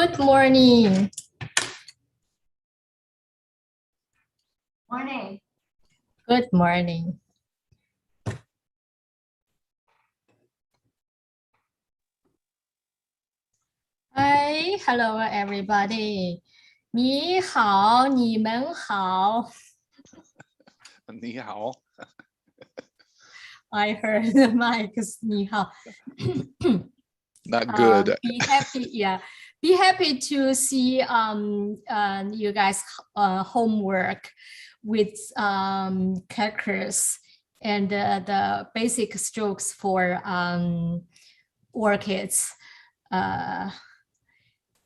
Good morning. Morning. Good morning. Hi, hello everybody. 你好，你们好。你好。 I heard the mics. 你好。 Not good. Be happy, yeah. Be happy to see you guys homework with characters and the basic strokes for orchids.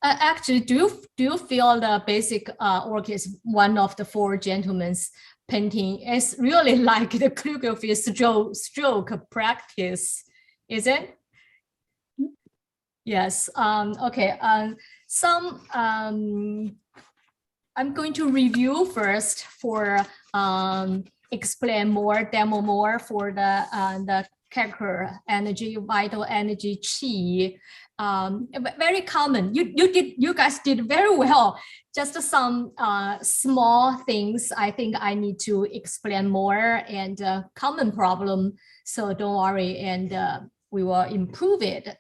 Actually, do you feel the basic orchids, one of the four gentlemen's painting is really like the calligraphy stroke practice, is it? Yes. Okay. I'm going to review first for explain more, demo more for the character energy, vital energy, chi. Very common. You guys did very well. Just some small things I think I need to explain more and common problem. So don't worry, and we will improve it.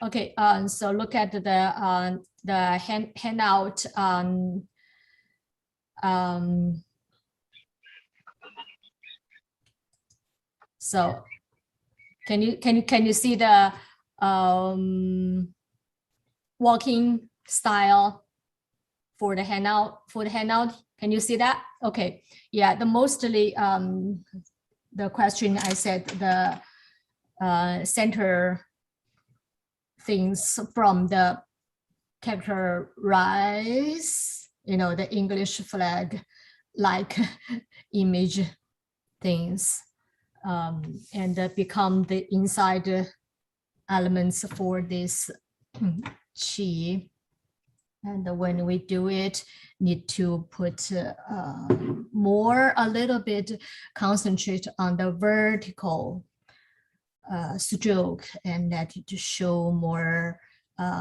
Okay, so look at the handout. So can you see the walking style for the handout? Can you see that? Okay, yeah. The mostly the question I said the center things from the characterize, the English flag like image things, and become the inside elements for this chi. And when we do it, need to put more, a little bit, concentrate on the vertical stroke and let it show more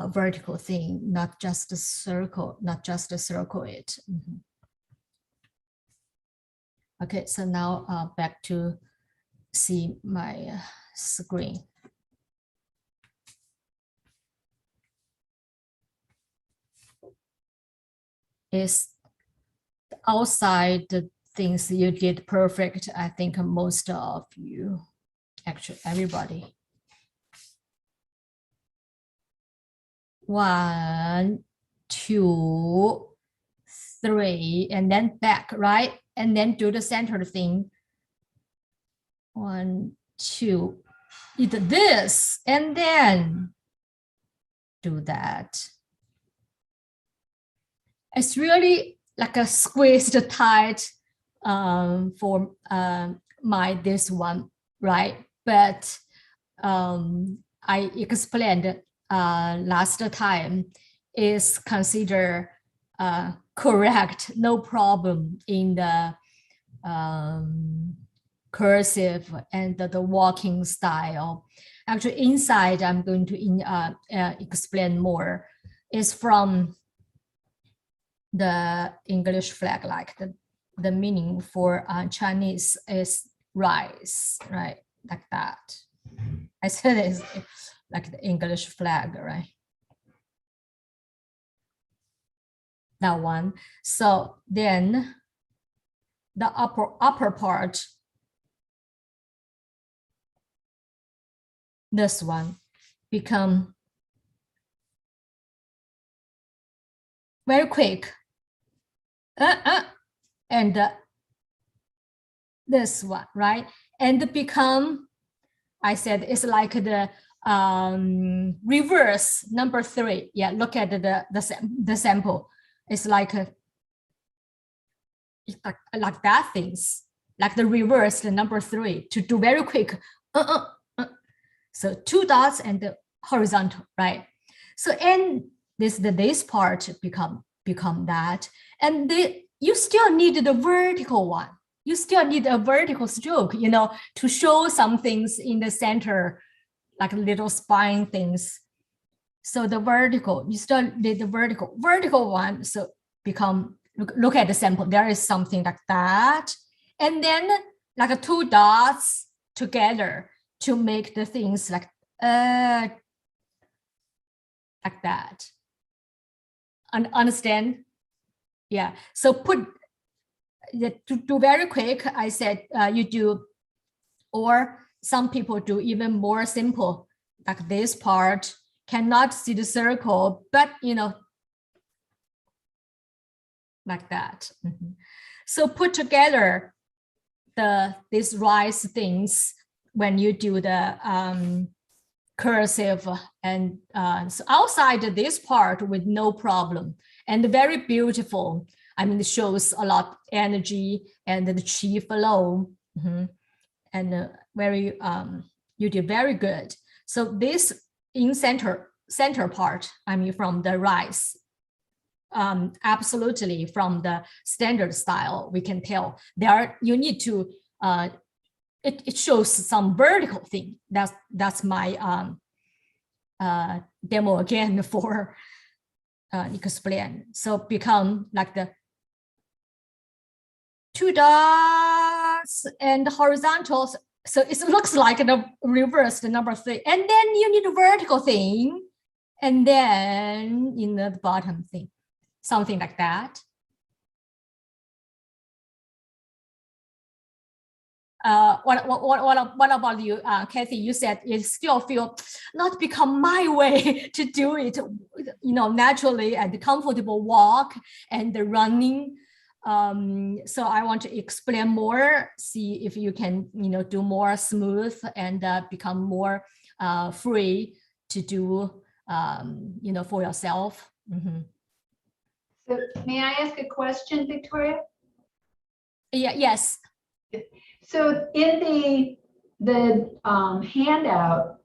vertical thing, not just a circle, it. Okay, so now back to see my screen. Is outside the things you did perfect. I think most of you, actually everybody. 1, 2, 3, and then back, right? And then do the center thing. 1, 2, did this, and then do that. It's really like a squeezed tight for this one, right? But I explained last time is considered correct, no problem in the cursive and the walking style. Actually, inside I'm going to explain more. Is from the English flag, like the meaning for Chinese is rise, right? Like that. I said it's like the English flag, right? That one. So then the upper part, this one, become very quick. And this one, right? And become, I said it's like the reverse number 3. Yeah, look at the sample. It's like that things, like the reverse, the number 3, to do very quick. So 2 dots and the horizontal, right? So and this part become that, and you still need the vertical one, you still need a vertical stroke, you know, to show some things in the center, like little spine things. So the vertical, you still need the vertical one. So become, look at the sample. There is something like that. And then like 2 dots together to make the things like that. Understand? Yeah. So put, to do very quick, I said you do, or some people do even more simple, like this part, cannot see the circle, but you know, like that. So put together these rise things when you do the cursive, and so outside this part with no problem, and very beautiful. I mean, it shows a lot of energy and the chi flow, and very you did very good. So this in center part, I mean, from the rise, absolutely from the standard style, we can tell there you need to it shows some vertical thing. That's my demo again for explain. So become like the 2 dots and horizontal. So it looks like the reverse, the number 3. And then you need a vertical thing. And then in the bottom thing, something like that. What about you, Kathy? You said it still feel not become my way to do it, you know, naturally and comfortable walk and the running. So I want to explain more, see if you can, you know, do more smooth and become more free to do, you know, for yourself. So may I ask a question, Victoria? Yeah. Yes. So in the handout,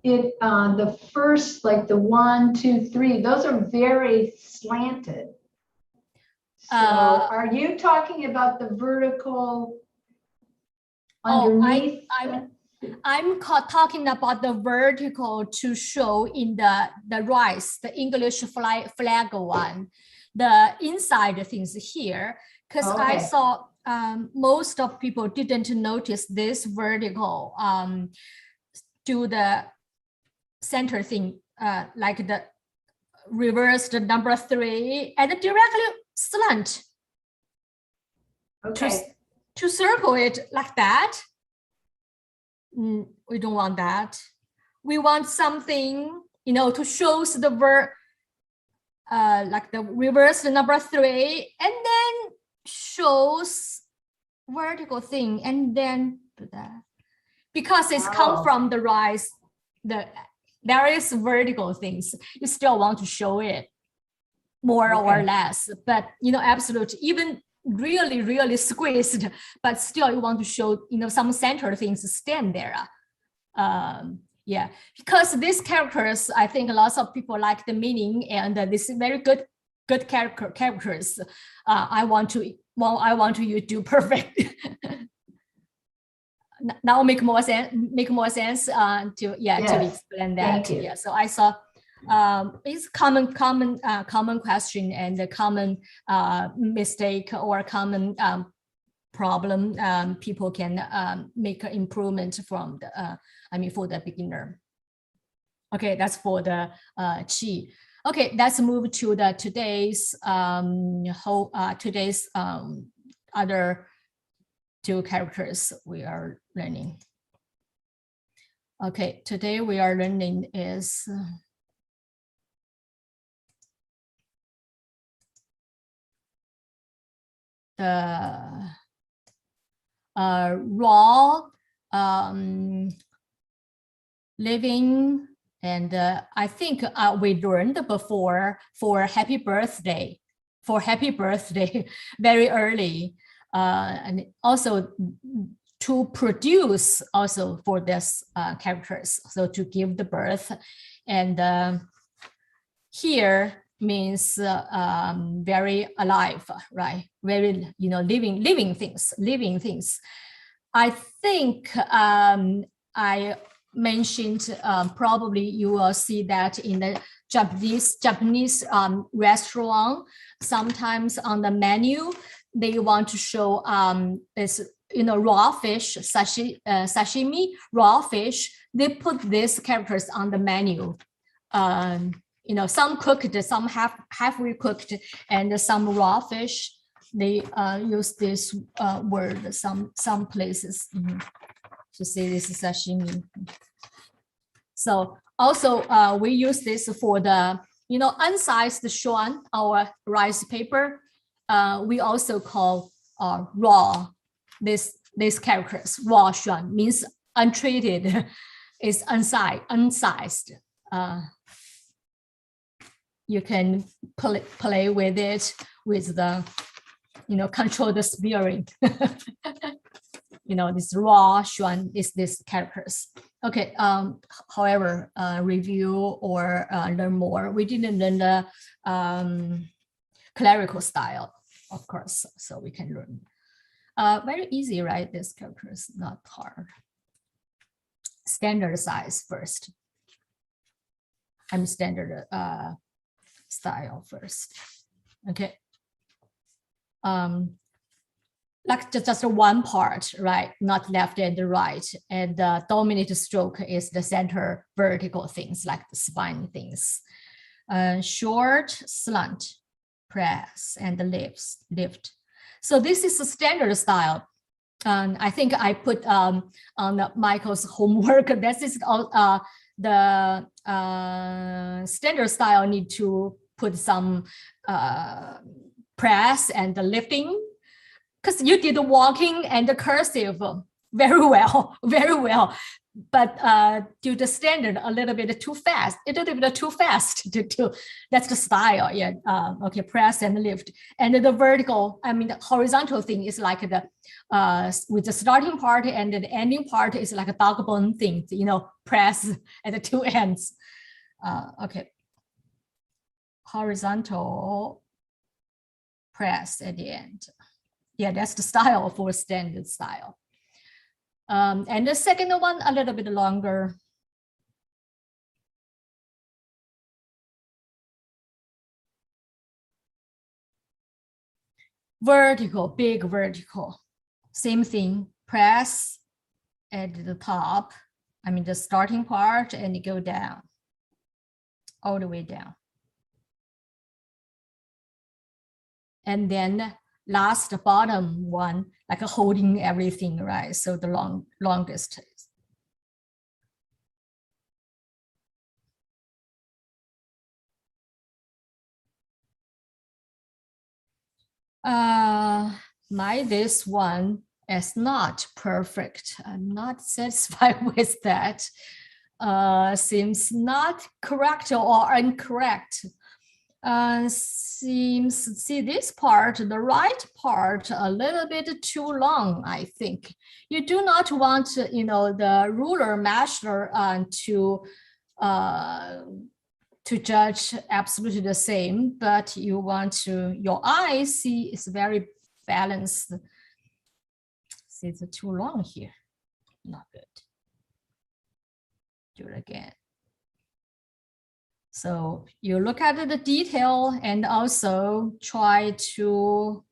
the first, like the 1, 2, 3, those are very slanted. So are you talking about the vertical underneath? I'm talking about the vertical to show in the rise, the English flag one, the inside things here, because I saw most of people didn't notice this vertical do the center thing, like the reverse the number 3 and directly slant. To circle it like that. We don't want that. We want something, you know, to show the like the reverse the number 3 and then shows vertical thing, and then do that because it's come from the rise. There is vertical things. You still want to show it more or less, but you know, absolutely, even really squeezed, but still you want to show, you know, some center things stand there. Yeah, because these characters, I think lots of people like the meaning, and this is very good characters. I want you to do perfect. Now make more sense to explain that. Yeah, so I saw it's common question and a common mistake or common problem. People can make an improvement from the for the beginner. Okay, that's for the chi. Okay, let's move to the today's other 2 characters we are learning. Okay, today we are learning is the raw living, and I think we learned before for happy birthday very early, and also to produce also for this characters, so to give the birth. And here means very alive, right? Very, living things. I think I mentioned, probably you will see that in the Japanese restaurant, sometimes on the menu, they want to show this, raw fish, sashimi, raw fish. They put these characters on the menu. Some cooked, some halfway cooked, and some raw fish. They use this word some places to say this is sashimi. So also we use this for the unsized shuan, our rice paper. We also call raw these characters. Raw shuan means untreated, is unsized. You can play with it with the control the spearing. This raw shuan is these characters. Okay. However, review or learn more. We didn't learn the clerical style, of course, so we can learn. Very easy, right? This characters, not hard. Standard size first. I'm standard style first. Okay. Like just one part, right? Not left and right. And the dominant stroke is the center vertical things, like the spine things. Short, slant, press, and lift. So this is a standard style. I think I put on Michael's homework. This is the standard style need to put some press and the lifting, because you did the walking and the cursive very well. But do the standard a little bit too fast. A little bit too fast to do. That's the style. Yeah. Okay. Press and lift. And the vertical, the horizontal thing is like the with the starting part and the ending part is like a dog bone thing. Press at the two ends. Okay. Horizontal press at the end. Yeah, that's the style for standard style. And the second one, a little bit longer. Vertical, big vertical. Same thing, press at the top. The starting part, and you go down, all the way down. And then last bottom one, like holding everything, right? So the longest. This one is not perfect. I'm not satisfied with that. Seems not correct or incorrect. See this part, the right part, a little bit too long, I think. You do not want, the ruler measure to judge absolutely the same, but you want to, your eye see is very balanced. See, it's too long here, not good. Do it again. So you look at the detail and also try to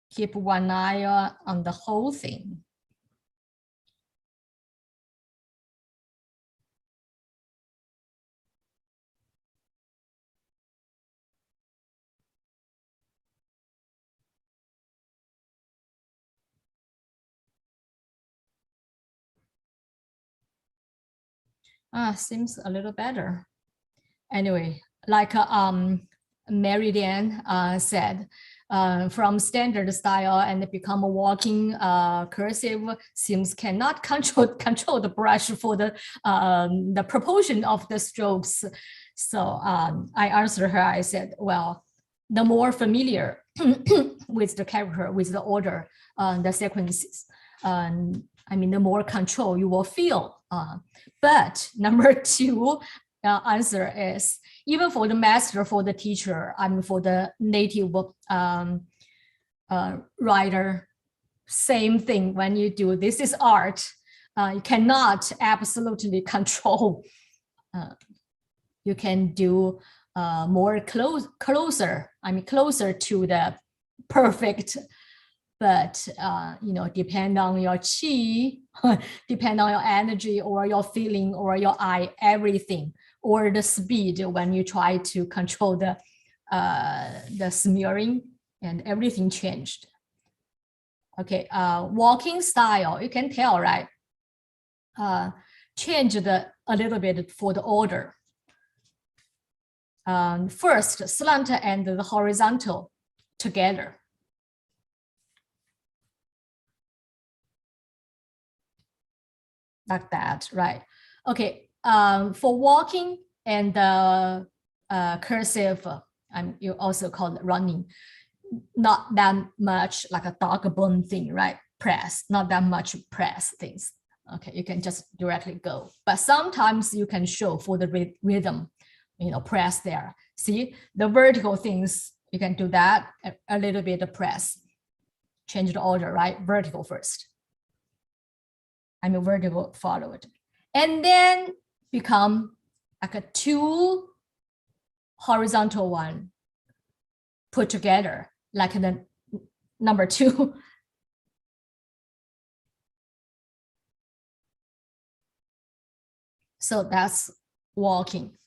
keep one eye on the whole thing. Seems a little better. Anyway, like Meridian said, from standard style and become a walking cursive, seems cannot control the brush for the proportion of the strokes. So I answered her. I said, well, the more familiar with the character, with the order, the sequences, the more control you will feel. But number two, answer is, even for the master, for the teacher, I mean, for the native writer, same thing. When you do, this is art. You cannot absolutely control. You can do more closer. I mean, closer to the perfect. But depend on your chi, depend on your energy or your feeling or your eye, everything, or the speed when you try to control the smearing, and everything changed. Okay, walking style, you can tell, right? Changed a little bit for the order. First, slant and the horizontal together. Like that, right? Okay, for walking and cursive, you also call it running, not that much like a dog bone thing, right? Press, not that much press things. Okay, you can just directly go. But sometimes you can show for the rhythm, press there. See, the vertical things, you can do that, a little bit of press. Change the order, right? Vertical first. I mean, vertical followed. And then become like a 2 horizontal one put together, like the number 2. So that's walking.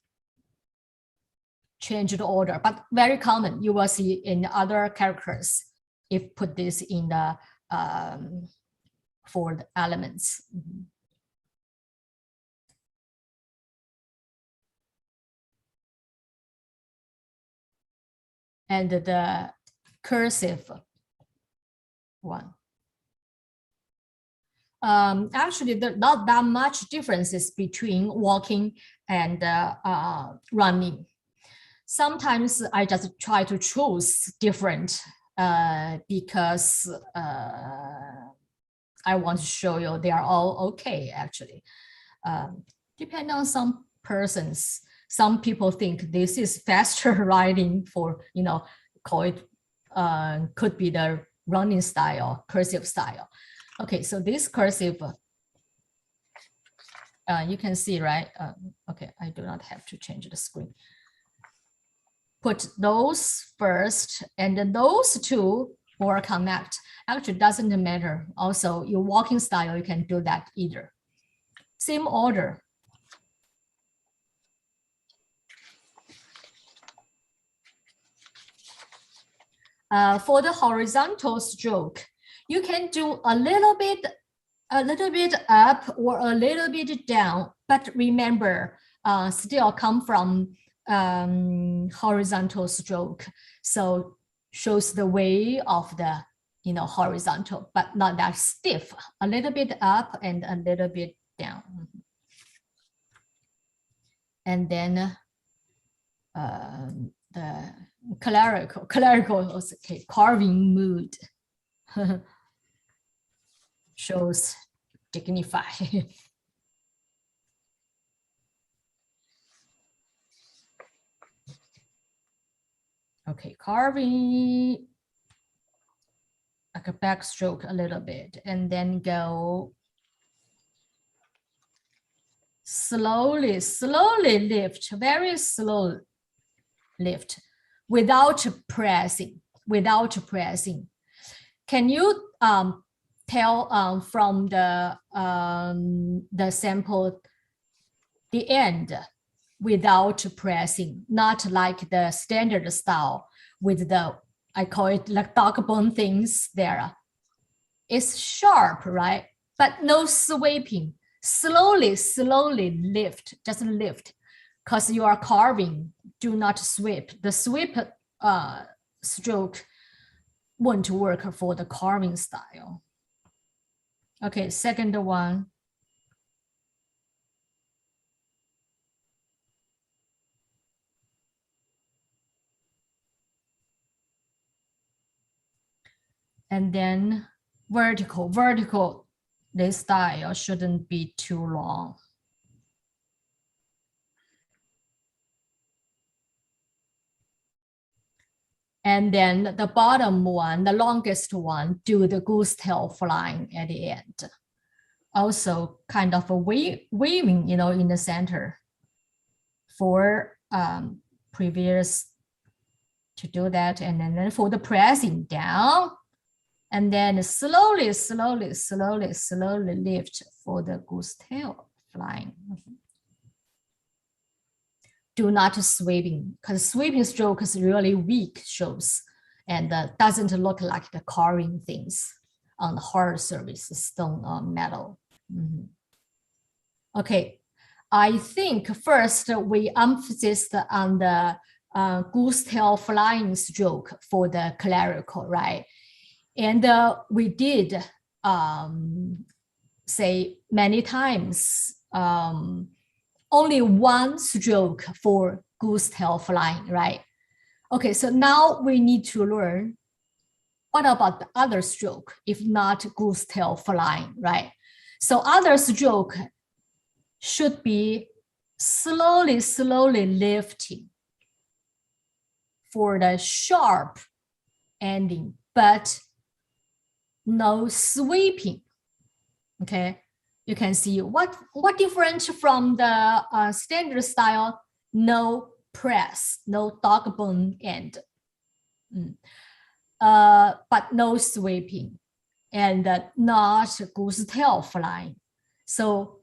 Change the order, but very common. You will see in other characters if put this in the for the elements. And the cursive one. Actually, there's not that much differences between walking and running. Sometimes I just try to choose different because I want to show you they are all okay, actually. Depend on some persons. Some people think this is faster riding for, call it, could be the running style, cursive style. Okay, so this cursive, you can see, right? Okay, I do not have to change the screen. Put those first, and then those two or connect. Actually, doesn't matter. Also, your walking style, you can do that either. Same order. For the horizontal stroke, you can do a little bit up or a little bit down, but remember, still come from horizontal stroke. So shows the way of the horizontal, but not that stiff. A little bit up and a little bit down. And then the clerical, okay, carving mood shows dignified. Okay, carving like a backstroke a little bit, and then go slowly lift, very slow lift, without pressing. Can you tell from the sample the end without pressing, not like the standard style with the, I call it like dog bone things there. It's sharp, right? But no sweeping. Slowly lift, just lift, because you are carving. Do not sweep. The sweep stroke won't work for the carving style. Okay, second one. And then vertical, this style shouldn't be too long. And then the bottom one, the longest one, do the goose tail flying at the end. Also kind of a waving, in the center for previous to do that. And then for the pressing down, and then slowly lift for the goose tail flying. Do not sweeping, because sweeping stroke is really weak strokes and doesn't look like the carving things on the hard surface, stone or metal. Okay, I think first we emphasized on the goose tail flying stroke for the clerical, right? And we did say many times, only one stroke for goose tail flying, right? Okay, so now we need to learn what about the other stroke, if not goose tail flying, right? So other stroke should be slowly lifting for the sharp ending, but no sweeping. Okay, you can see what different from the standard style. No press, no dog bone end, but no sweeping, and not goose tail flying. So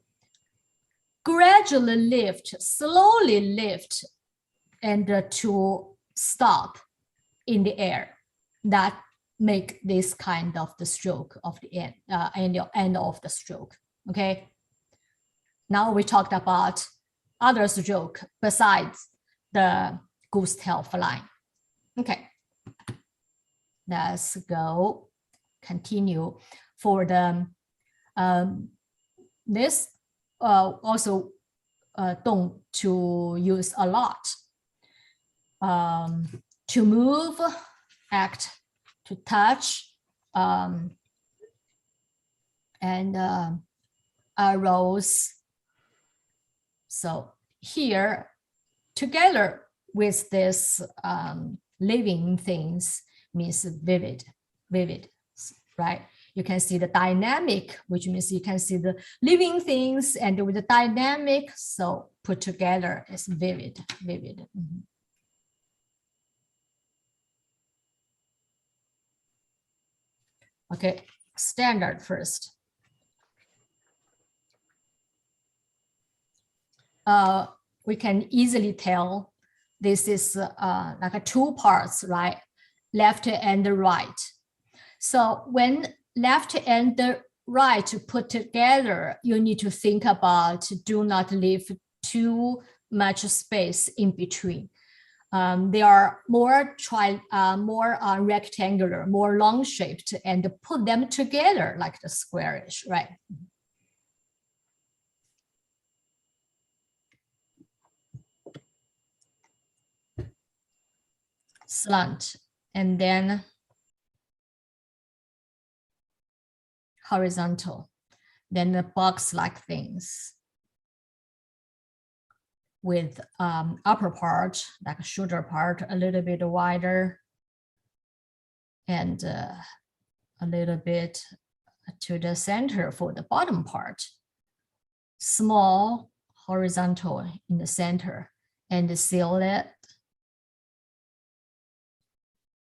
gradually lift, slowly lift, and to stop in the air. That make this kind of the stroke of the end of the stroke. Okay. Now we talked about other stroke besides the goose tail flying. Okay. Let's go continue for the this also don't to use a lot. To move, act, to touch, and arrows. So here, together with this living things means vivid, right? You can see the dynamic, which means you can see the living things, and with the dynamic, so put together is vivid. Okay, standard first. We can easily tell this is like a two parts, right? Left and right. So when left and right put together, you need to think about do not leave too much space in between. They are more rectangular, more long shaped, and put them together like the squarish, right? Slant, and then horizontal, then the box-like things with upper part, like a shoulder part, a little bit wider, and a little bit to the center for the bottom part. Small horizontal in the center, and seal it.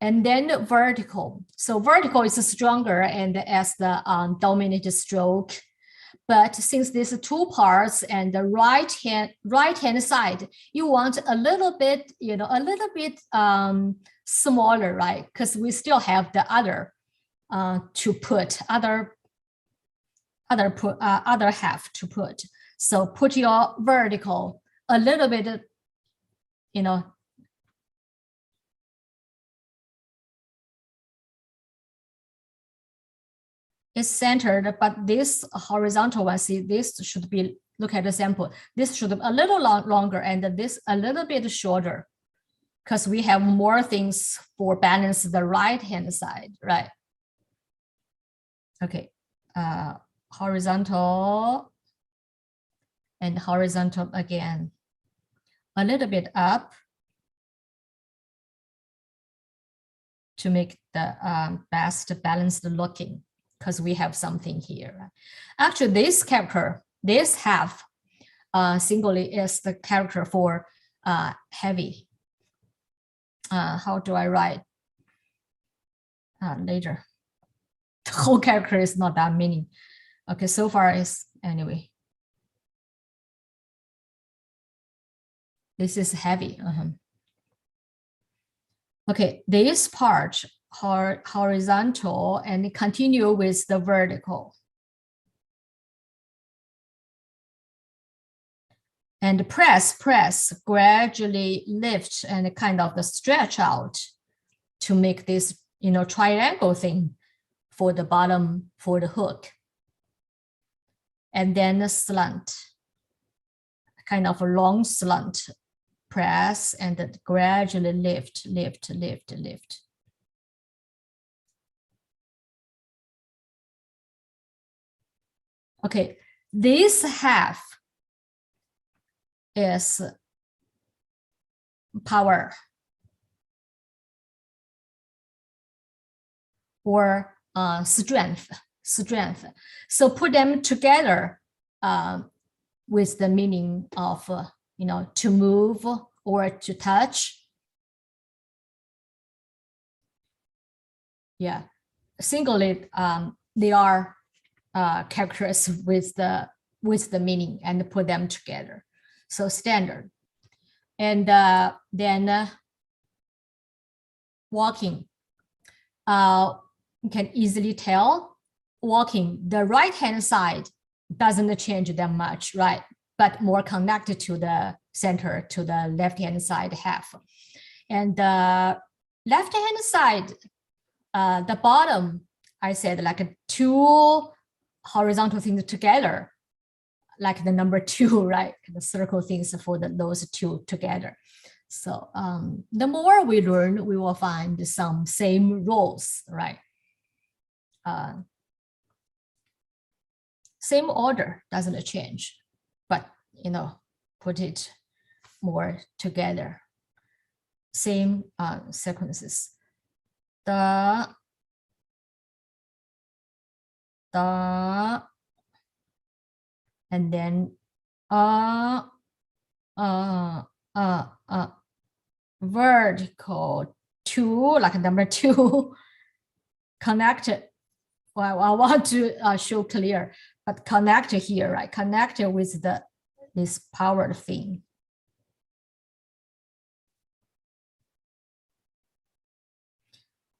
And then vertical. So vertical is stronger and as the dominant stroke. But since there's two parts and the right hand side, you want a little bit, smaller, right? Because we still have the other to put other half to put. So put your vertical a little bit, it's centered, but this horizontal one, see, this should be, look at the sample. This should be a little longer and this a little bit shorter because we have more things for balance the right hand side, right? Okay, horizontal and horizontal again, a little bit up to make the best balanced looking, because we have something here. Actually, this character, this half singly is the character for heavy. How do I write later? The whole character is not that meaning. Okay, so far is anyway. This is heavy. Okay, this part horizontal and continue with the vertical. And press, gradually lift and kind of the stretch out to make this, triangle thing for the bottom, for the hook. And then a slant, kind of a long slant, press and gradually lift. Okay, this half is power or strength. So put them together with the meaning of, to move or to touch. Yeah, singly, they are characters with the meaning and put them together. So standard. And then walking. You can easily tell walking, the right hand side doesn't change that much, right? But more connected to the center, to the left hand side half. And the left hand side, the bottom, I said like two horizontal things together, like the number 2, right? The circle things for those two together. So the more we learn, we will find some same roles, right? Same order doesn't change, but put it more together. Same sequences. The and then vertical 2, like number 2, connected. Well, I want to show clear, but connect here, right? Connect with this powered thing.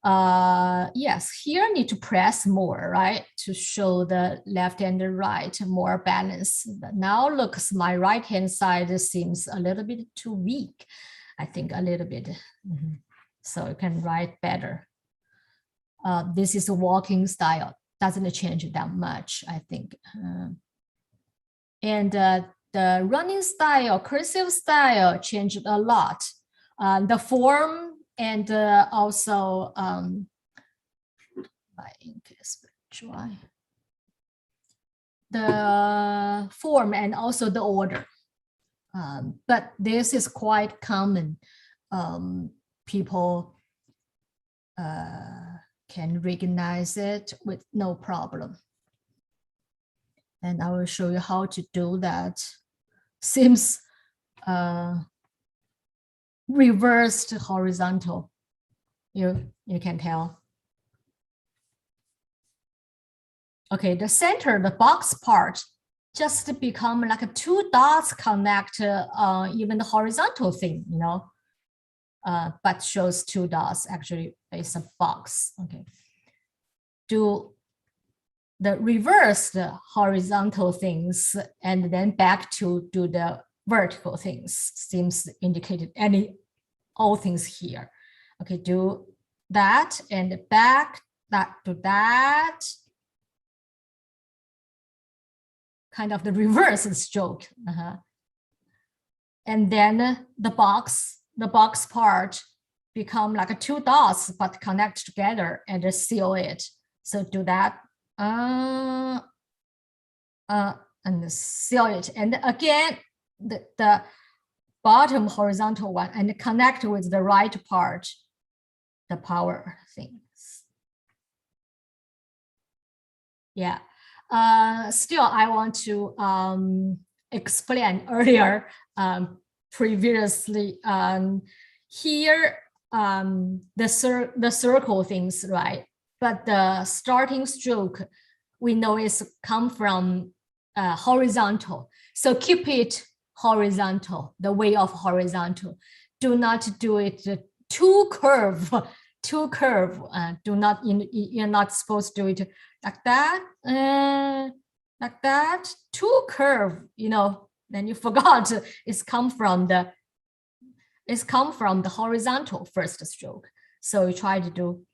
Yes, here need to press more, right? To show the left and the right more balance. But now looks, my right hand side seems a little bit too weak. I think a little bit. So you can write better. This is a walking style, doesn't change that much, I think. And the running style, cursive style changed a lot. The form and also my ink is dry. The form and also the order. But this is quite common. People can recognize it with no problem. And I will show you how to do that. Seems reversed horizontal. You can tell. Okay, the center, the box part, just become like 2 dots connect even the horizontal thing, but shows 2 dots. Actually, it's a box. Okay. Do the reversed horizontal things and then back to do the vertical things. Seems indicated all things here. Okay, do that and back that to that. Kind of the reverse stroke. And then the box part become like 2 dots, but connect together and seal it. So do that. And seal it. And again, the bottom horizontal one and connect with the right part the power things. Yeah. Still, I want to explain earlier, previously, here, the circle things, right? But the starting stroke, we know is come from horizontal. So keep it horizontal, the way of horizontal. Do not do it too curve, too curve. Do not, you're not supposed to do it like that, too curve, you know, then you forgot it's come from the horizontal first stroke. So you try to do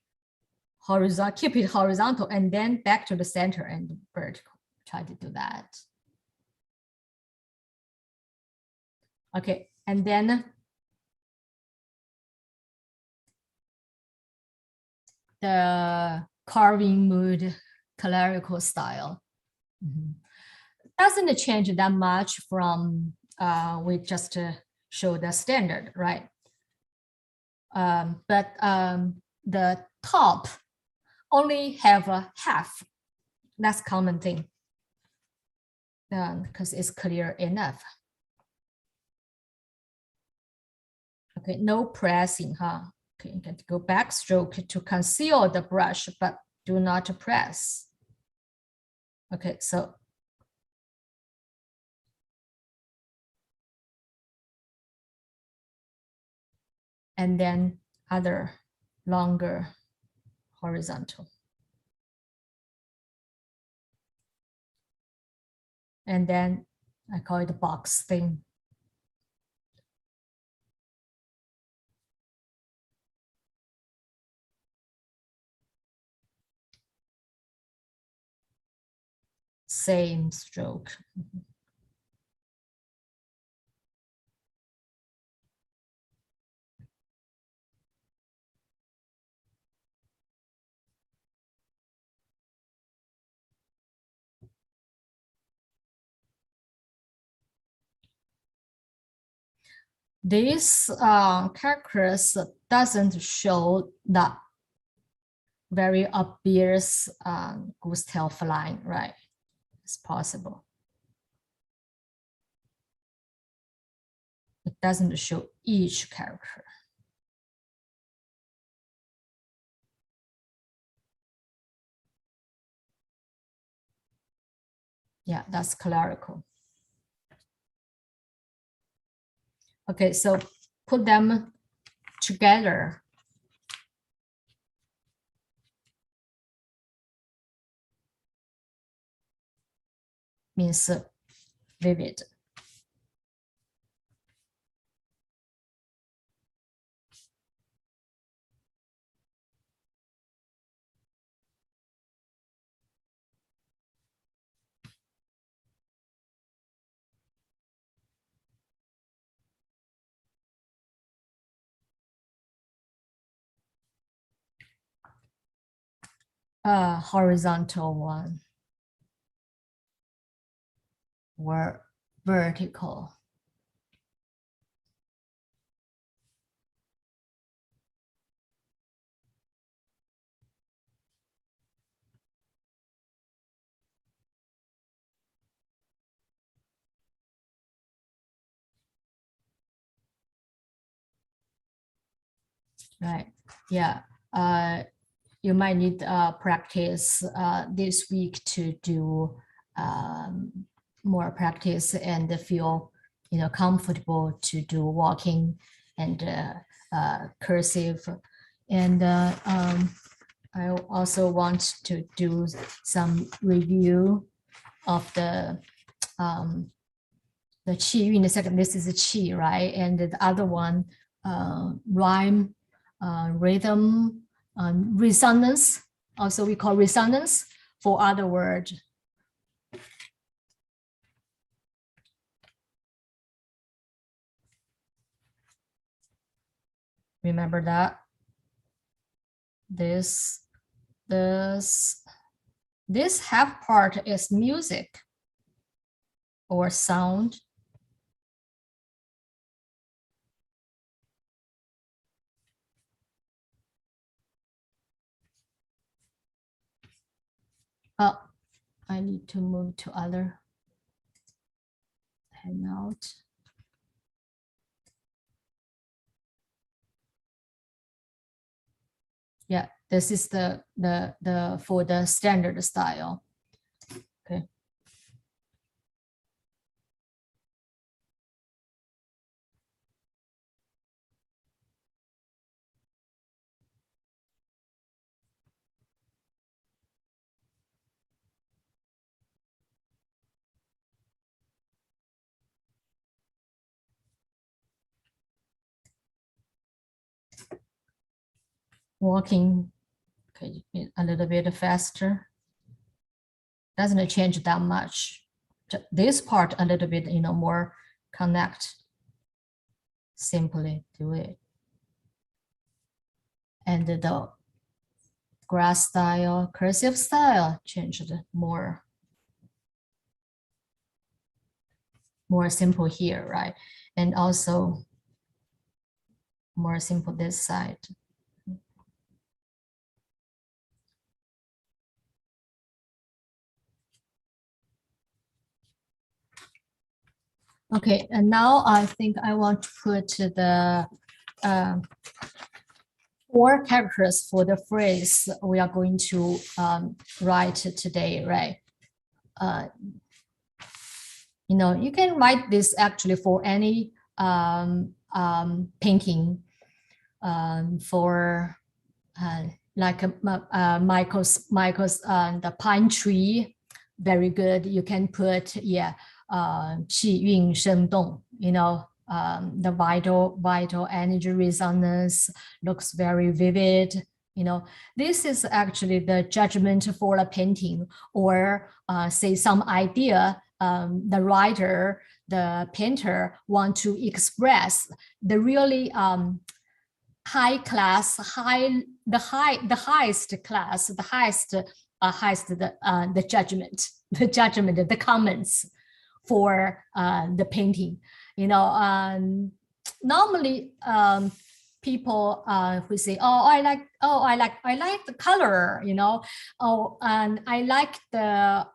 horizontal, keep it horizontal, and then back to the center and vertical. Try to do that. Okay, and then the carving mood, clerical style. Doesn't change that much from we just show the standard, right? But the top only have a half. That's common thing because it's clear enough. Okay, no pressing, huh? Okay, you can go backstroke to conceal the brush, but do not press. Okay, so and then other longer horizontal. And then I call it the box thing. Same stroke. This characters doesn't show that very obvious goose tail flying, right? It's possible. It doesn't show each character. Yeah, that's clerical. Okay, so put them together. Means vivid. Horizontal one or vertical. Right. Yeah. You might need practice this week to do more practice and feel, you know, comfortable to do walking and cursive. And I also want to do some review of the qi in the second. This is a qi, right? And the other one, rhyme, rhythm, resonance. Also, we call resonance for other words. Remember that this half part is music or sound. I need to move to other handout. Yeah, this is the for the standard style. Okay. Walking, okay, a little bit faster. Doesn't change that much. This part a little bit, more connect. Simply do it. And the grass style, cursive style changed more simple here, right? And also more simple this side. Okay, and now I think I want to put the 4 characters for the phrase we are going to write today, right? You can write this actually for any painting, for like Michael's the pine tree, very good. You can put 气韵生动, the vital energy resonance looks very vivid. This is actually the judgment for a painting, or say some idea the writer, the painter want to express the really high class, the highest class, the highest the judgment, the comments for the painting. Normally people who say, I like the color, and I like the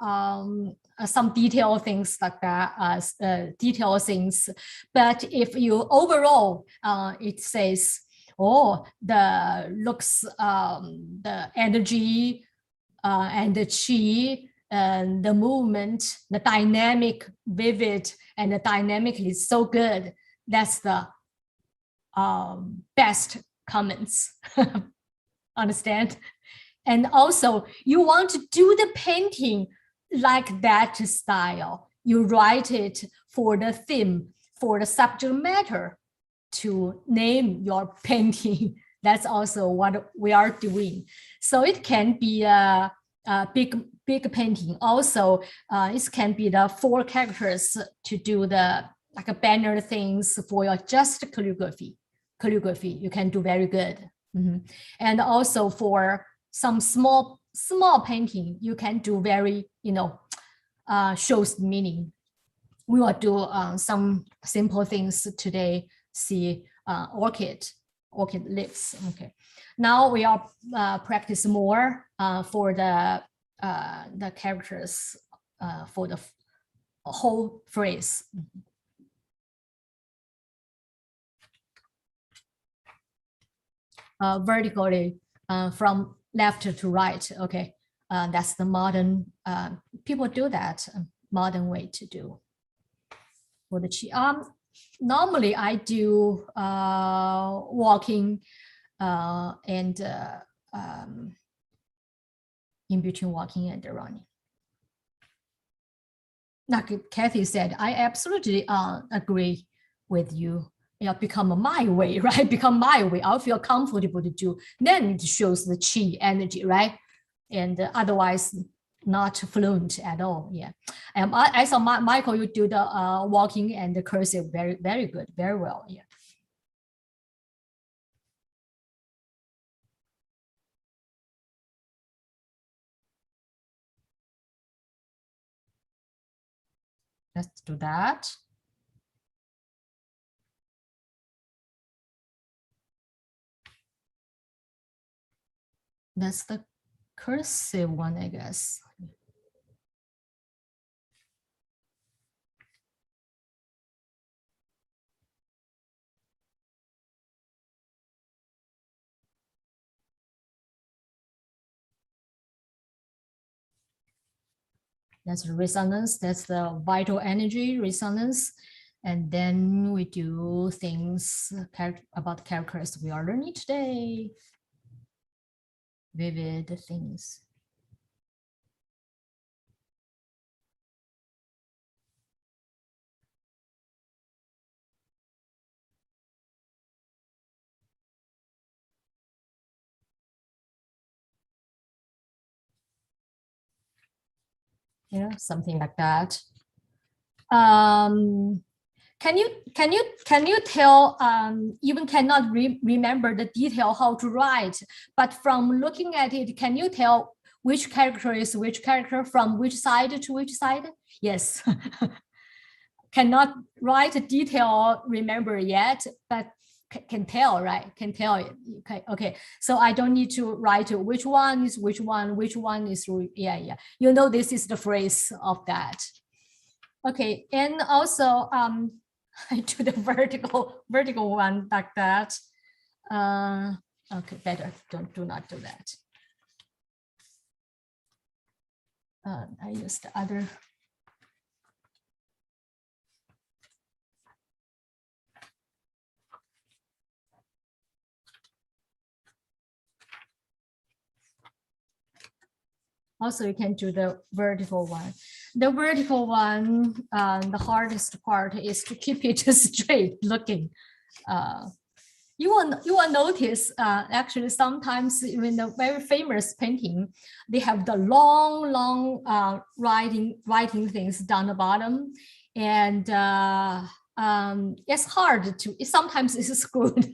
some detail things like that, detail things. But if you overall, it says, the looks, the energy, and the chi, and the movement, the dynamic, vivid, and the dynamic is so good. That's the best comments. Understand? And also, you want to do the painting like that style. You write it for the theme, for the subject matter, to name your painting. That's also what we are doing. So it can be a big painting. Also, it can be the 4 characters to do the like a banner things for your just calligraphy. You can do very good. And also for some small painting, you can do very, shows meaning. We will do some simple things today. See orchid lips. Okay, now we are practice more for the characters for the whole phrase. Vertically from left to right. Okay, that's the modern people do that, modern way to do for the chi. Normally I do walking and in between walking and running. Like Kathy said, I absolutely agree with you. Become my way, right? Become my way. I'll feel comfortable to do. Then it shows the chi energy, right? And otherwise, not fluent at all. Yeah. I saw Michael, you do the walking and the cursive very, very good, very well. Yeah. Let's do that. That's the cursive one, I guess. That's the resonance. That's the vital energy resonance. And then we do things about characters we are learning today. Vivid things. Yeah, something like that. Can you tell, even cannot remember the detail how to write, but from looking at it, can you tell which character is which character from which side to which side? Yes. Cannot write a detail, remember yet, but can tell, right? Can tell it. Okay, okay. So I don't need to write which one is which one is, yeah. You know, this is the phrase of that. Okay, and also I do the vertical one like that. Okay, better. Do not do that. I use the other. Also, you can do the vertical one. The vertical one, the hardest part is to keep it straight looking. You will notice actually sometimes in the very famous painting, they have the long writing things down the bottom, and it's hard to. Sometimes it's good.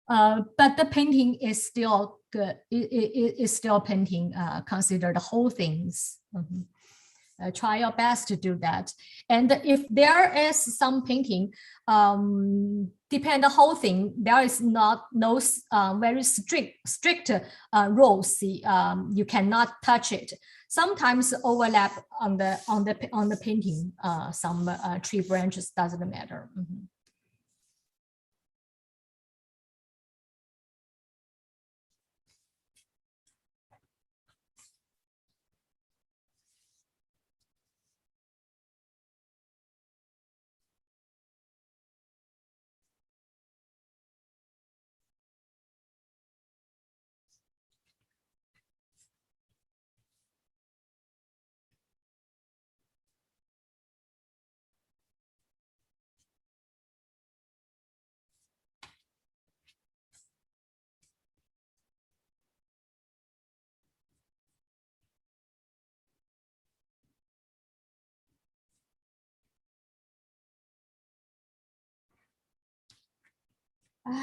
But the painting is still good. It is still painting. Consider the whole things. Try your best to do that. And if there is some painting, depend the whole thing. There is no very strict rules. You cannot touch it. Sometimes overlap on the painting. Some tree branches doesn't matter.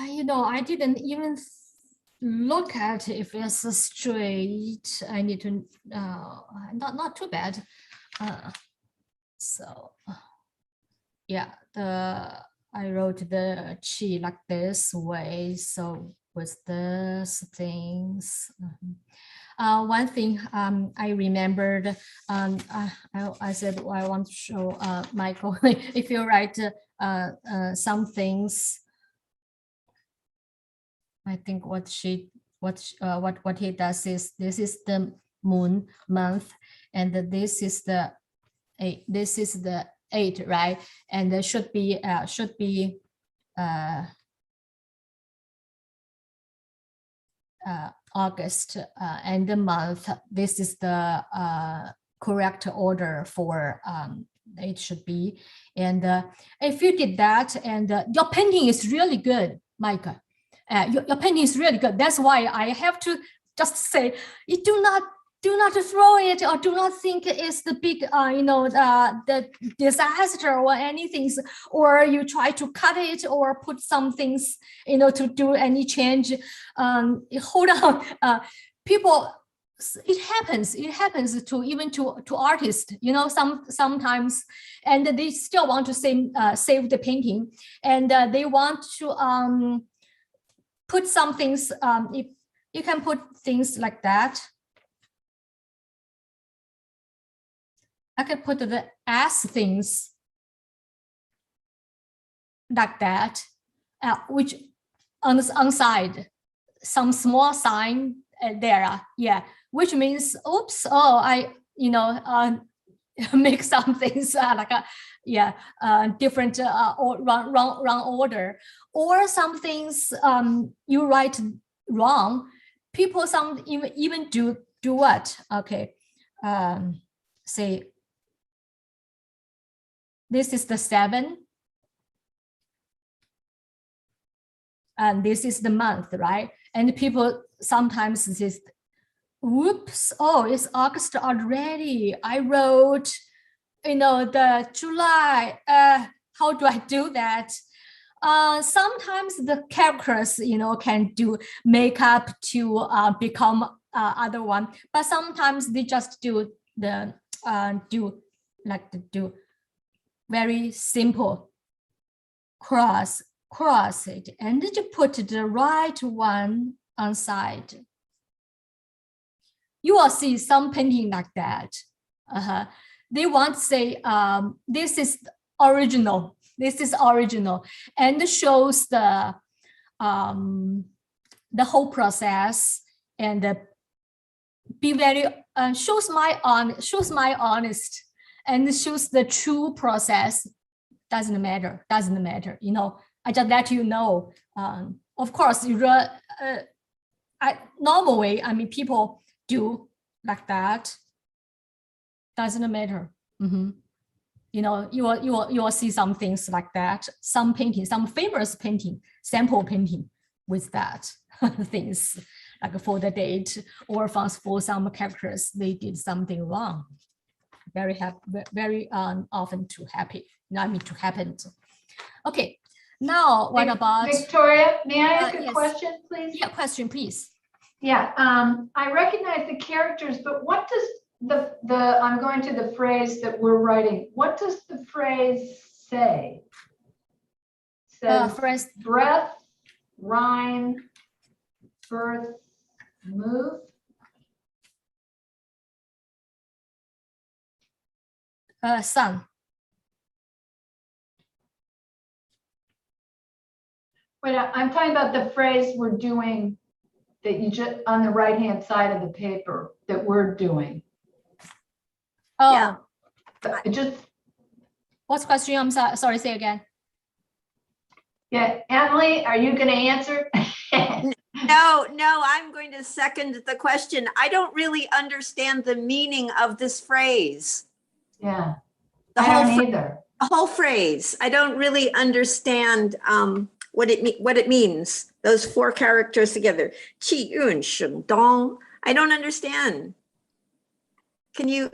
You know, I didn't even look at if it's straight. I need to, not too bad. So yeah, I wrote the chi like this way. So with these things. One thing I remembered, I said, well, I want to show Michael, if you write some things, I think what he does is, this is the moon month, and this is the 8, right? And there should be August and the month. This is the correct order for it should be. And if you did that, and your painting is really good, Micah. Your painting is really good. That's why I have to just say, you do not throw it, or do not think it's the big, the disaster or anything, or you try to cut it or put some things, to do any change. Hold on, people. It happens to even to artists, sometimes, and they still want to save the painting, and they want to put some things, You can put things like that. I can put the S things like that, which on the side, some small sign there, yeah, which means, oops, oh, I, make some things like a, yeah, different or wrong order, or some things you write wrong. People some even do what? Okay, say this is the 7. And this is the month, right? And people sometimes says, whoops, oh, it's August already. I wrote, the July. How do I do that? Sometimes the characters, can do makeup to become other one, but sometimes they just do the do very simple cross it and you put the right one on side. You will see some painting like that. They want to say this is original. This is original, and shows the whole process and be very shows my honest and shows the true process. Doesn't matter. I just let you know. Of course, normal way. I mean, people do like that. Doesn't matter. You will see some things like that. Some painting, some famous painting, sample painting with that things like for the date or for some characters they did something wrong. Very happy, very often to happen. Okay. Now, what about Victoria? May I ask a yes. question, please? Yeah, question, please. Yeah, I recognize the characters, but what does I'm going to the phrase that we're writing. What does the phrase say? Says Phrase, breath, rhyme, birth, move. sun. Wait, I'm talking about the phrase we're doing that you just on the right-hand side of the paper that we're doing. Oh, Yeah. It just, what's question? I'm sorry, say again. yeah, Emily, are you going to answer? No, I'm going to second the question. I don't really understand the meaning of this phrase. Yeah, The I don't either. whole phrase. I don't really understand what it means. Those 4 characters together. Qi yun sheng dong. I don't understand. Can you?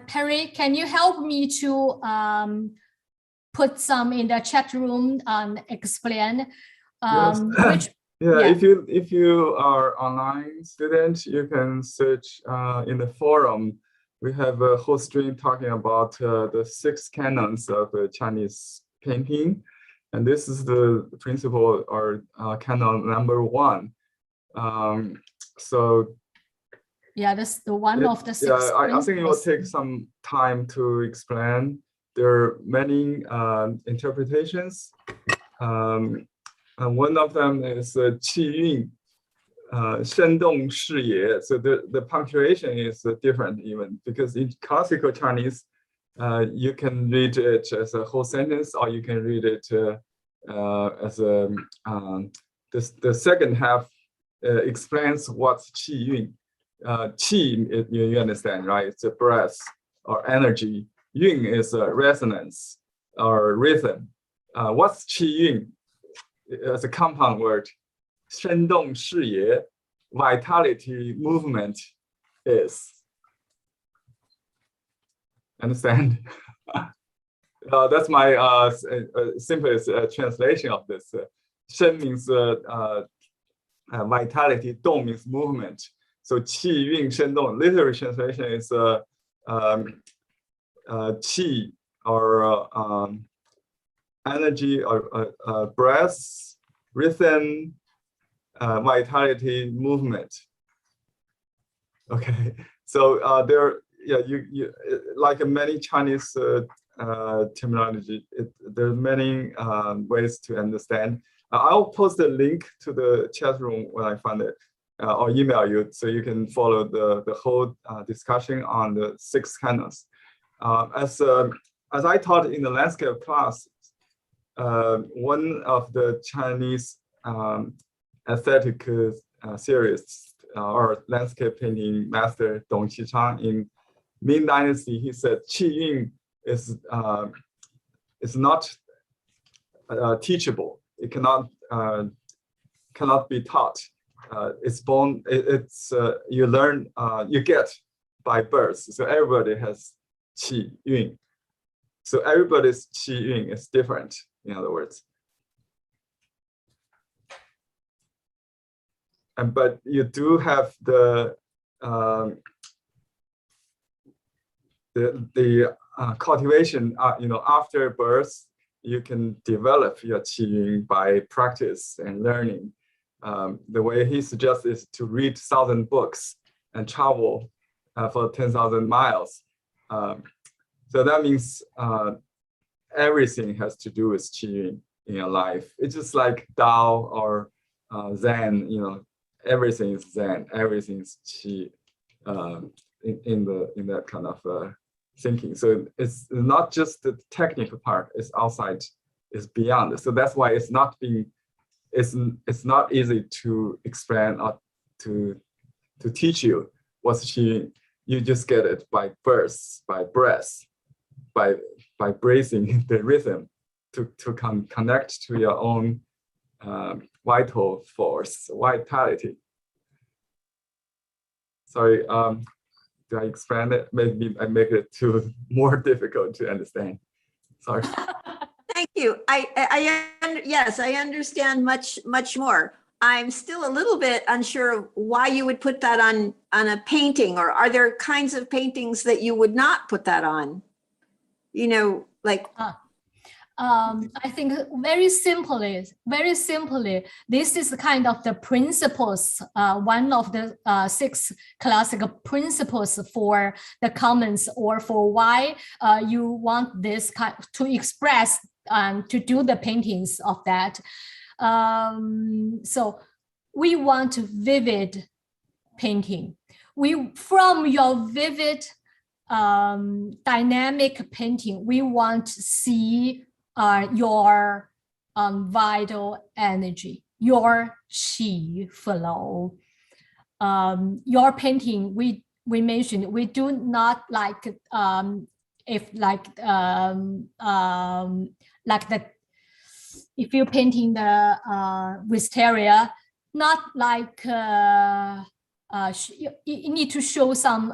Harry, can you help me to put some in the chat room and explain which? Yeah, if you are online student, you can search in the forum. We have a whole stream talking about the 6 canons of Chinese painting, and this is the principle or canon number 1. So yeah, that's the one of the 6. Yeah, I think it will take some time to explain. There are many interpretations. And one of them is 气韵 生动视野. So the punctuation is different even, because in classical Chinese, you can read it as a whole sentence, or you can read it as a the second half explains what's 气韵. Qi, you understand, right? It's a breath or energy. Yun is a resonance or rhythm. What's qi yun? As a compound word. 生动视野, vitality, movement is. Understand? That's my simplest translation of this. 生 means vitality, 动 means movement. So 气韵生动, literary translation is qi or energy or breath rhythm, vitality, movement. Okay, so there, yeah, you like many Chinese terminology, there are many ways to understand. I'll post a link to the chat room when I find it, or email you so you can follow the whole discussion on the 6 canons. As I taught in the landscape class, one of the Chinese aesthetic theorists or landscape painting master Dong Qichang in Ming Dynasty, he said Qi Yun is not teachable. It cannot be taught. It's born. You learn. You get by birth. So everybody has Qi Yun. So everybody's Qi Yun is different. In other words. But you do have the cultivation. After birth, you can develop your Qi Yun by practice and learning. The way he suggests is to read 1,000 books and travel for 10,000 miles. So that means everything has to do with Qi Yun in your life. It's just like Tao or Zen. Everything is Zen. Everything is Qi in that kind of thinking. So it's not just the technical part. It's outside. It's beyond. So that's why it's not being. It's not easy to explain or to teach you what's Qi Yun. You just get it by birth, by breath, by breathing the rhythm to connect to your own vital force, vitality. Sorry, do I expand it? Maybe I make it too more difficult to understand. Sorry. Thank you. Yes, I understand much more. I'm still a little bit unsure of why you would put that on a painting, or are there kinds of paintings that you would not put that on? Like. I think very simply, this is kind of the principles, one of the 6 classical principles for the comments, or for why you want this kind to express to do the paintings of that. So we want vivid painting. From your vivid dynamic painting, we want to see your vital energy, your qi flow. Your painting, we mentioned, we do not like if you're painting the wisteria, not like you need to show some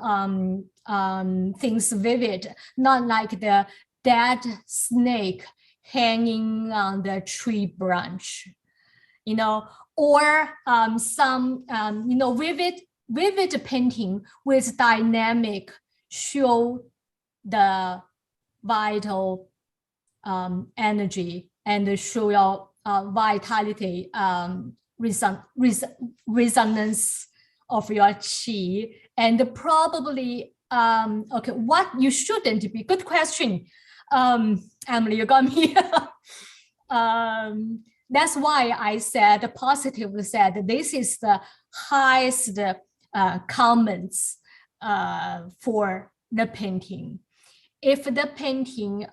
things vivid, not like the dead snake hanging on the tree branch, or some vivid painting with dynamic show the vital energy and show your vitality, resonance of your qi. And probably okay, what you shouldn't be, good question. Emily, you got me. That's why I said, positively said, this is the highest comments for the painting. If the painting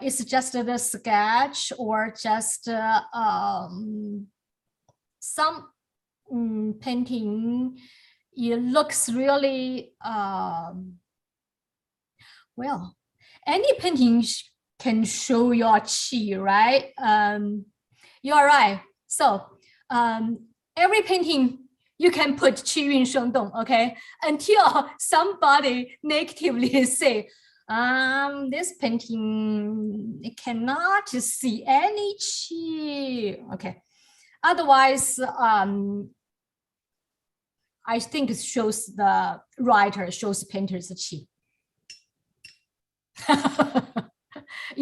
it's just the sketch, or just some painting, it looks really well. Any painting can show your qi, right? You're right. So every painting you can put qi yun sheng dong, okay? Until somebody negatively say, this painting, it cannot see any qi. Okay. Otherwise, I think it shows the writer, shows painter's qi.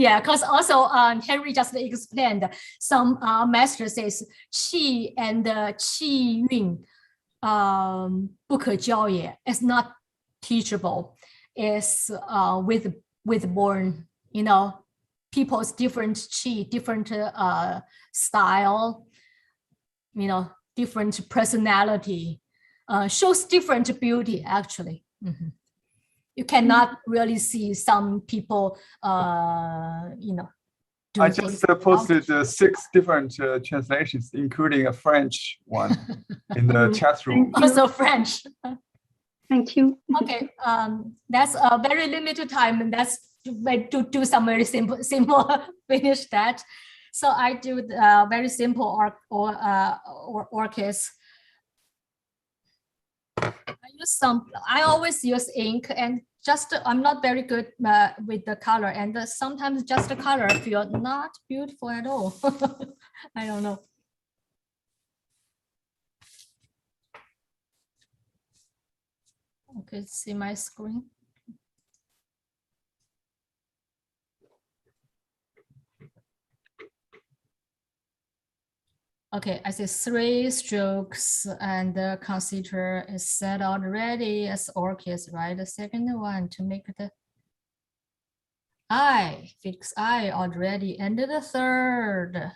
Yeah, because also Henry just explained some master says qi and qi yun 不可教也. It's not teachable. It's with born, you know, people's different qi, different style, you know, different personality, shows different beauty actually. You cannot really see some people, you know. I just posted 6 different translations, including a French one in the chat room. Also French. Thank you. Okay, that's a very limited time, and that's to do some very simple finish that. So I do very simple orchids. I always use ink, and just I'm not very good with the color, and sometimes just the color feel not beautiful at all. I don't know. Okay, see my screen. Okay, I see 3 strokes, and the consider is set already as orchids, right? The second one to make the eye, fix eye already, and the third.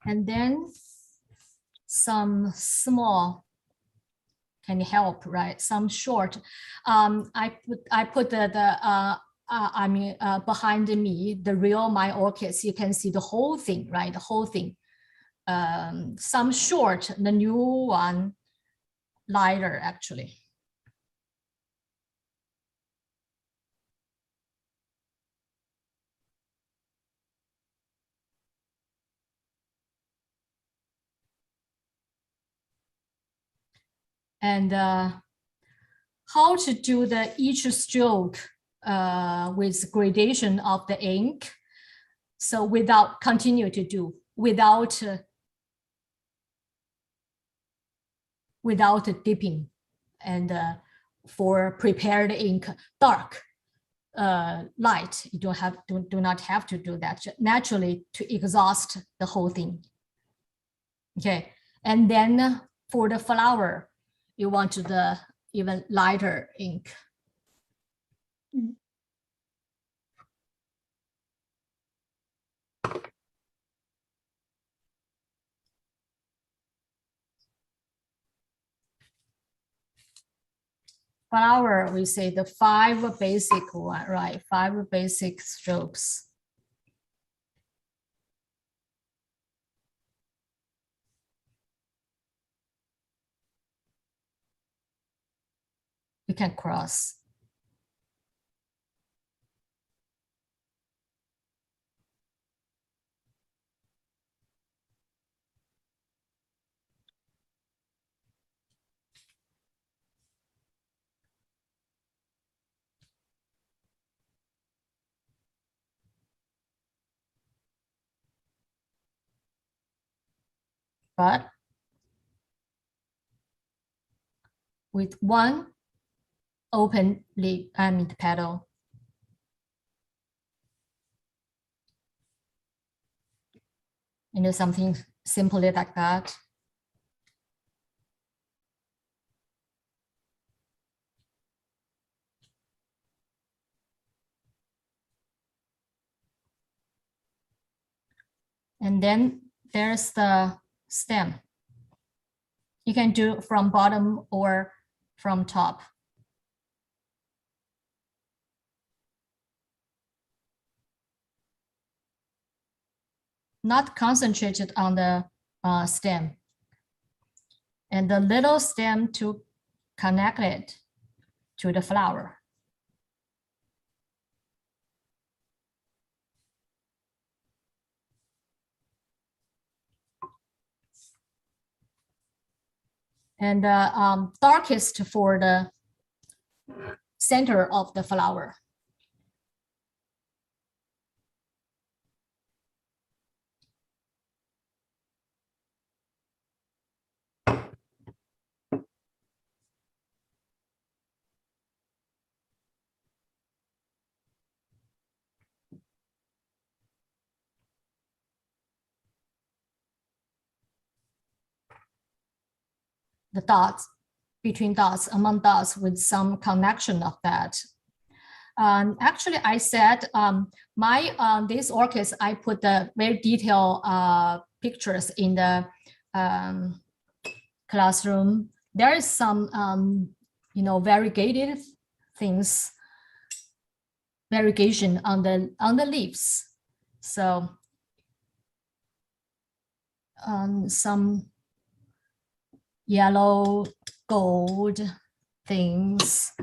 And then some small can help, right? Some short. I put I mean behind me the real my orchids. You can see the whole thing, right? The whole thing. Some short, the new one lighter actually. And how to do the each stroke with gradation of the ink. So without continue to do without dipping, and for prepared ink, dark, light, you do not have to do that naturally to exhaust the whole thing. Okay, and then for the flower, you want the even lighter ink. Flower, we say the 5 basic one, right? 5 basic strokes. You can cross. But with one open leaf, I mean petal. You know, something simply like that. And then there's the stem. You can do from bottom or from top. Not concentrated on the stem. And the little stem to connect it to the flower. And darkest for the center of the flower. the dots, between dots, among dots with some connection of that. Actually, I said these orchids, I put the very detailed pictures in the classroom. There is some, variegated things, variegation on the leaves. So some yellow, gold things.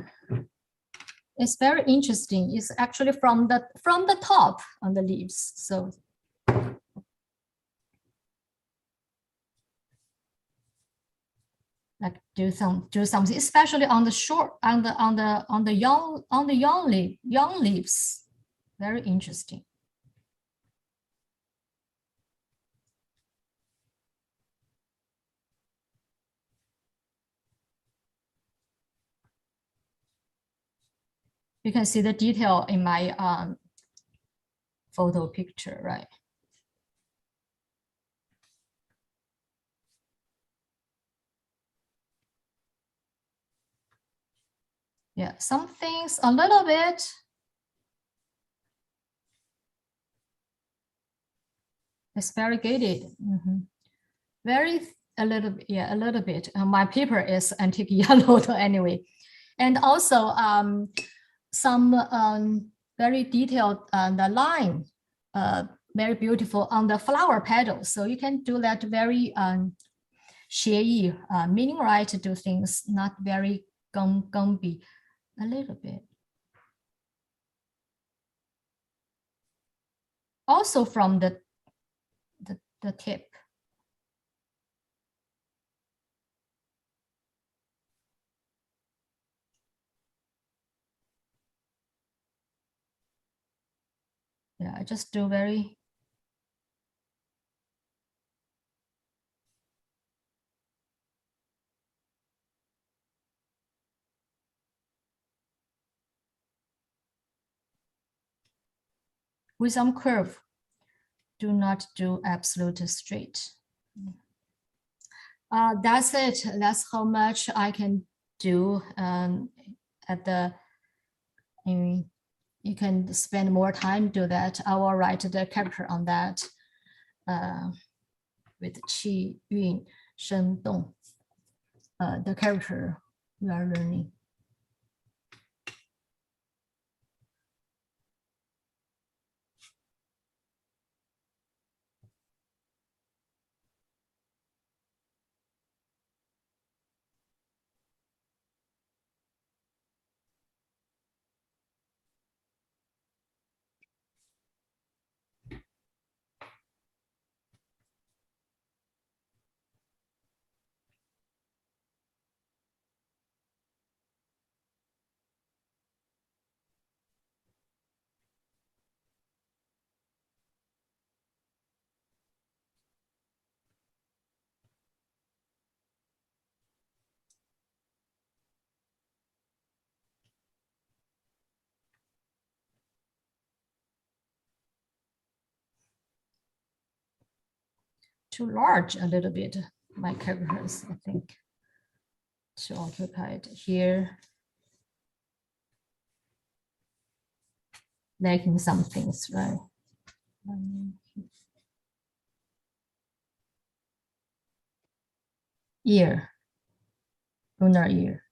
It's very interesting. It's actually from the top on the leaves. So like do something, especially on the short, on the young leaves. Very interesting. You can see the detail in my photo picture, right? Yeah, some things a little bit. It's variegated. A little bit. My paper is antique yellow anyway. And also some very detailed the line, very beautiful on the flower petals. So you can do that very 写意, meaning right to do things not very gumby, a little bit. Also from the tip. Yeah, I just do very. With some curve, do not do absolute straight. That's it. That's how much I can do at the. You can spend more time do that. I will write the character on that with 气韵生动. The character we are learning. Too large a little bit, my characters, I think. Too occupied here. Lacking some things, right? Ear, lunar ear.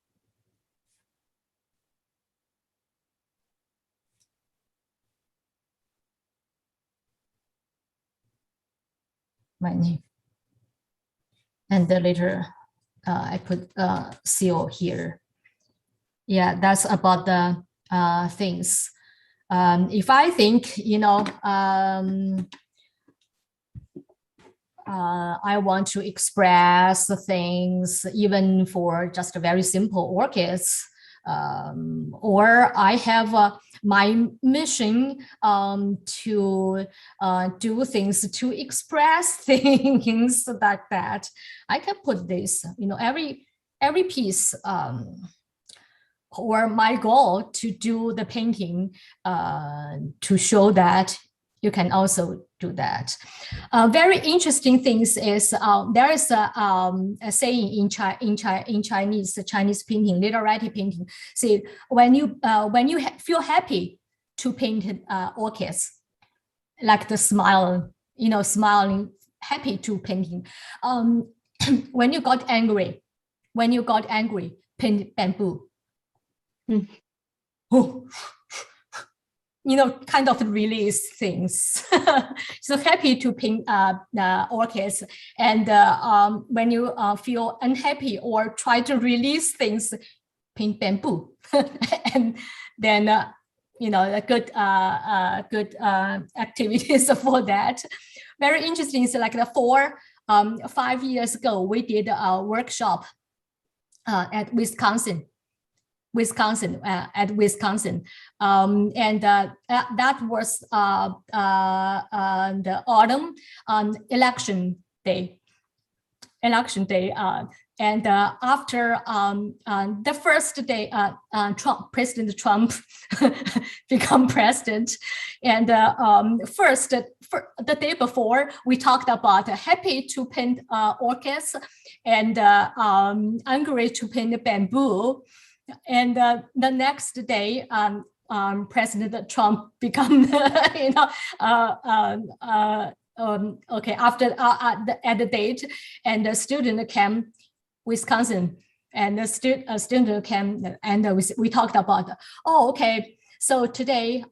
My name. And then later I put seal here. Yeah, that's about the things. If I think, I want to express the things even for just very simple orchids, or I have my mission to do things to express things like that. I can put this, every piece, or my goal to do the painting to show that you can also do that. Very interesting things is there is a saying in Chinese painting, literary painting. See, when you feel happy to paint orchids, like the smile, smiling, happy to painting. When you got angry, paint bamboo. Oh. Kind of release things. So happy to paint orchids. And when you feel unhappy or try to release things, paint bamboo. And then, a good activities for that. Very interesting. It's like 5 years ago, we did a workshop at Wisconsin. And that was the autumn election day. And after the first day, President Trump become president. And the day before, we talked about happy to paint orchids and angry to paint bamboo. And the next day, President Trump become, okay, after at the date, and the student came Wisconsin, and the student came, and we talked about, okay, so today,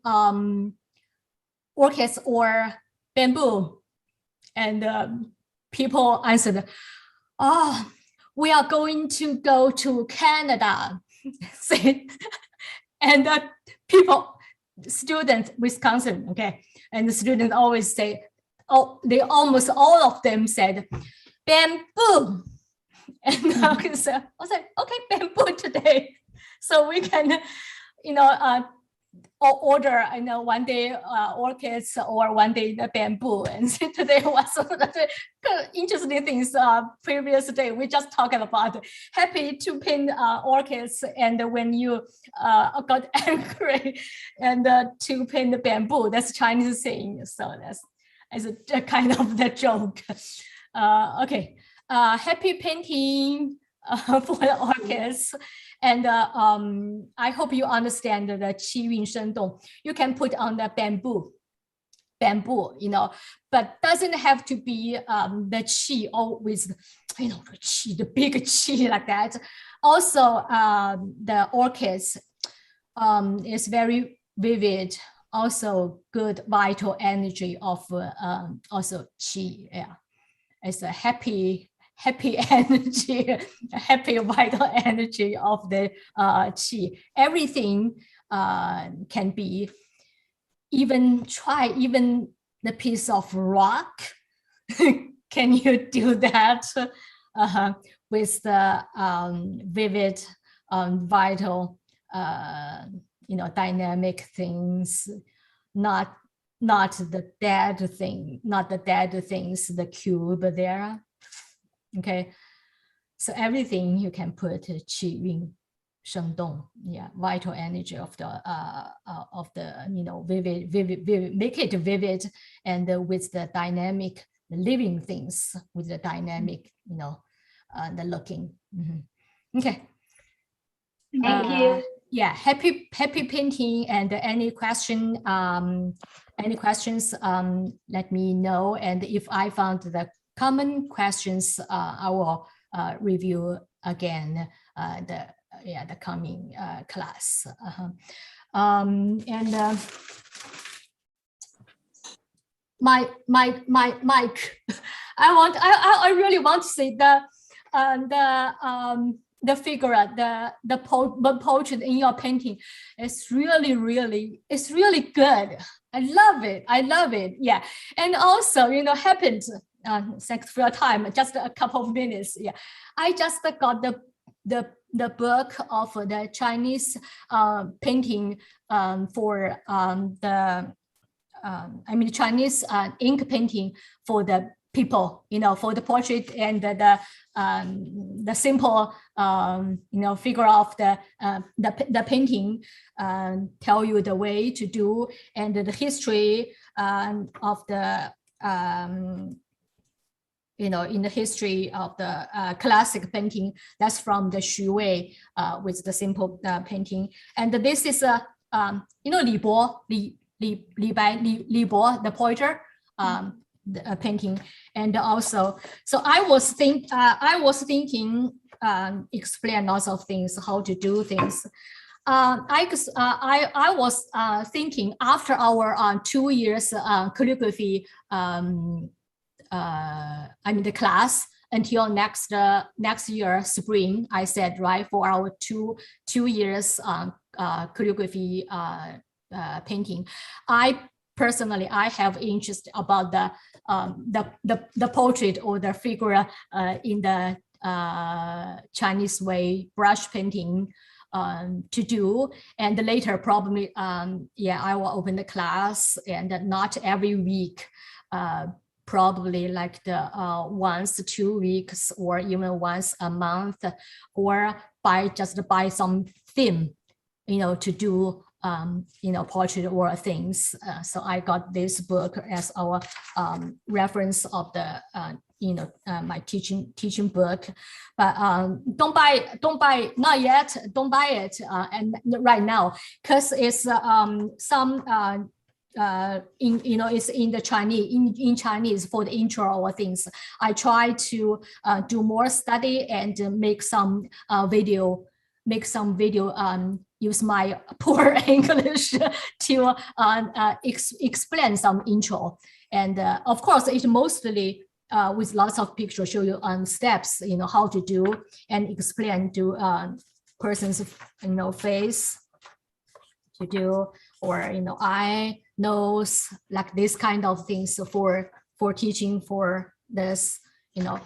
orchids or bamboo, and people answered, we are going to go to Canada. And students, Wisconsin, okay, and the students always say, they almost all of them said bamboo. And I said, okay, bamboo today. So we can, order, one day orchids or one day the bamboo. And today was interesting things. Previous day, we just talked about happy to paint orchids, and when you got angry, and to paint the bamboo. That's Chinese saying. So that's a kind of the joke. Okay, happy painting for the orchids. And I hope you understand the qi yun sheng dong. You can put on the bamboo, but doesn't have to be the qi always, the qi, the big qi like that. Also, the orchids is very vivid, also good vital energy of also qi. Yeah, it's a happy energy, happy vital energy of the qi. Everything can be, even the piece of rock. Can you do that with the vivid, vital, dynamic things, not the dead things, the cube there. Okay, so everything you can put qi yun sheng dong, yeah, vital energy of the vivid, make it vivid, and with the dynamic, the living things with the dynamic, the looking. Okay. Thank you. Yeah, happy painting. And any questions? Let me know. And if I found the common questions, I will review again the coming class. And my mic. I really want to say the figure, the portrait in your painting is really good. I love it. Yeah, and also happened. Thanks for your time. Just a couple of minutes. Yeah, I just got the book of the Chinese painting for Chinese ink painting for the people, for the portrait and the simple, figure of the painting, tell you the way to do, and the history of the you know, in the history of the classic painting, that's from the Xu Wei with the simple painting. And this is you know, Li Bo, the pointer, the painting. And also, so I was thinking, explain lots of things, how to do things. I was thinking after our 2 years calligraphy, I mean the class, until next year spring, I said, right, for our two years calligraphy painting. I personally have interest about the portrait or the figure in the Chinese way brush painting to do, and later probably yeah, I will open the class, and not every week, probably like the once 2 weeks, or even once a month, or just by some theme, you know, to do you know, portrait or things. So I got this book as our reference of the you know, my teaching book. But don't buy, not yet, don't buy it and right now, because it's some you know, it's in the Chinese, in Chinese for the intro or things. I try to do more study and make some video, use my poor English to explain some intro. And of course, it's mostly with lots of pictures, show you on steps, you know, how to do and explain to person's, you know, face to do, or, you know, eye, nose, like this kind of things for teaching for this, you know.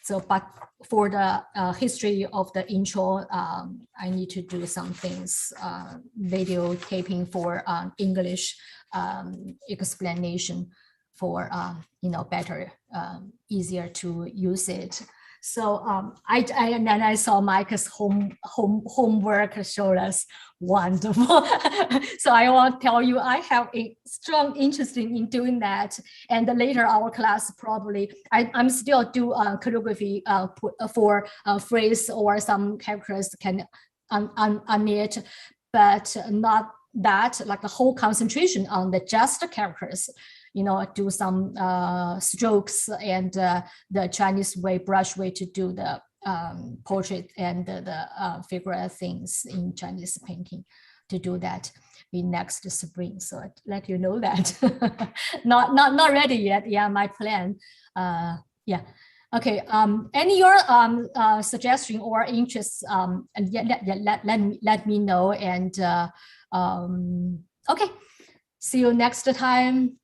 So, but for the history of the intro, I need to do some things, video taping for English explanation for, you know, better, easier to use it. So and then I saw Mike's homework showed us wonderful. So I want to tell you, I have a strong interest in doing that. And later our class probably, I'm still do calligraphy for phrase or some characters can on it, but not that like the whole concentration on the just characters. You know, do some strokes and the Chinese way, brush way to do the portrait and the figure things in Chinese painting, to do that in next spring. So I'd let you know that. not ready yet. Yeah, my plan. Yeah. Okay. Any your suggestion or interests? And yeah, let me know. And okay. See you next time.